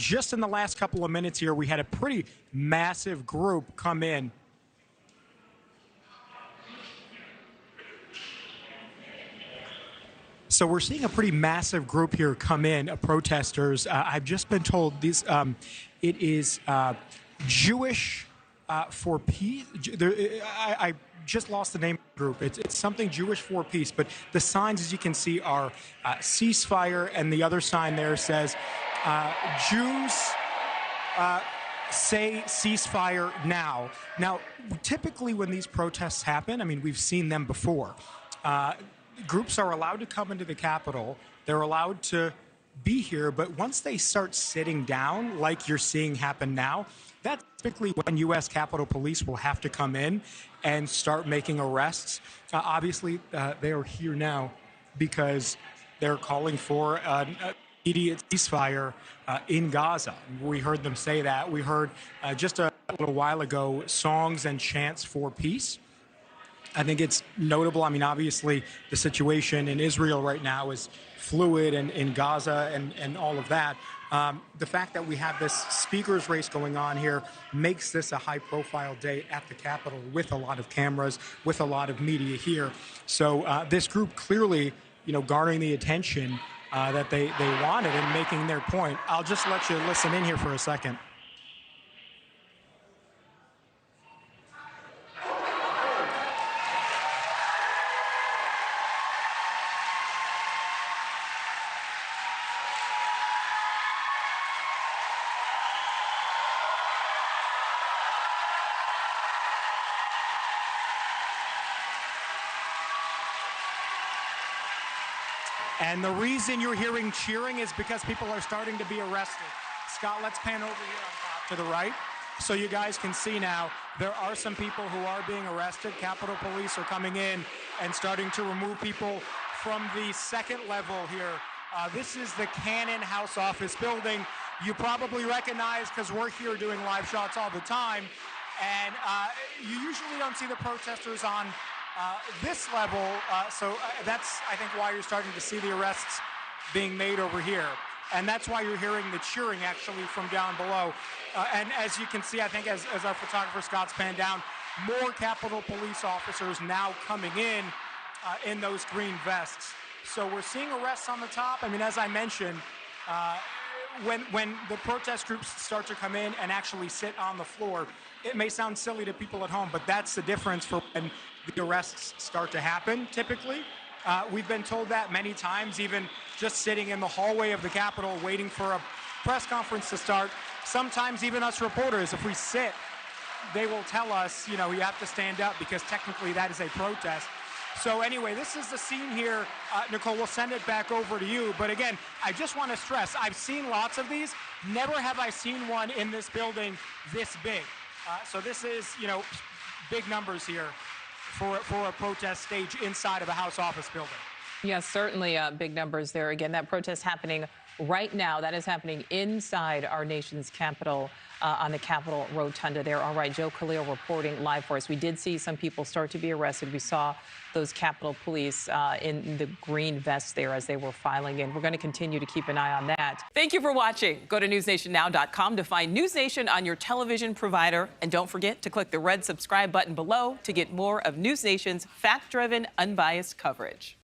just in the last couple of minutes here, we had a pretty massive group come in. So we're seeing a pretty massive group here come in, protesters. I've just been told it is Jewish for Peace. I just lost the name of the group. It's something Jewish for Peace, but the signs, as you can see, are ceasefire, and the other sign there says Jews say ceasefire now. Now, typically when these protests happen, I mean, we've seen them before. Groups are allowed to come into the Capitol. They're allowed to be here, but once they start sitting down, like you're seeing happen now, that's typically when U.S. Capitol Police will have to come in and start making arrests. Obviously, they are here now because they're calling for an immediate ceasefire in Gaza. We heard them say that. We heard just a little while ago songs and chants for peace. I think it's notable. I mean, obviously, the situation in Israel right now is fluid, and in Gaza and all of that. The fact that we have this speakers race going on here makes this a high-profile day at the Capitol with a lot of cameras, with a lot of media here. So this group clearly, garnering the attention that they wanted and making their point. I'll just let you listen in here for a second. And the reason you're hearing cheering is because people are starting to be arrested. Scott, let's pan over here on top to the right so you guys can see now there are some people who are being arrested. Capitol Police are coming in and starting to remove people from the second level here. This is the Cannon House Office building. You probably recognize because we're here doing live shots all the time. And you usually don't see the protesters on this level, so that's, I think, why you're starting to see the arrests being made over here. And that's why you're hearing the cheering, actually, from down below. And as you can see, I think, as our photographer Scott's panned down, more Capitol Police officers now coming in those green vests. So we're seeing arrests on the top. I mean, as I mentioned, when the protest groups start to come in and actually sit on the floor, it may sound silly to people at home, but that's the difference for when the arrests start to happen, typically. We've been told that many times, even just sitting in the hallway of the Capitol waiting for a press conference to start. Sometimes even us reporters, if we sit, they will tell us, you have to stand up because technically that is a protest. So anyway, this is the scene here. Nicole, we'll send it back over to you. But again, I just want to stress, I've seen lots of these. Never have I seen one in this building this big. So this is, big numbers here for a protest stage inside of a House office building. Yes, certainly big numbers there. Again, that protest happening right now. That is happening inside our nation's capital on the Capitol Rotunda there. All right, Joe Khalil reporting live for us. We did see some people start to be arrested. We saw those Capitol Police in the green vests there as they were filing in. We're going to continue to keep an eye on that. Thank you for watching. Go to NewsNationNow.com to find News Nation on your television provider. And don't forget to click the red subscribe button below to get more of News Nation's fact-driven, unbiased coverage.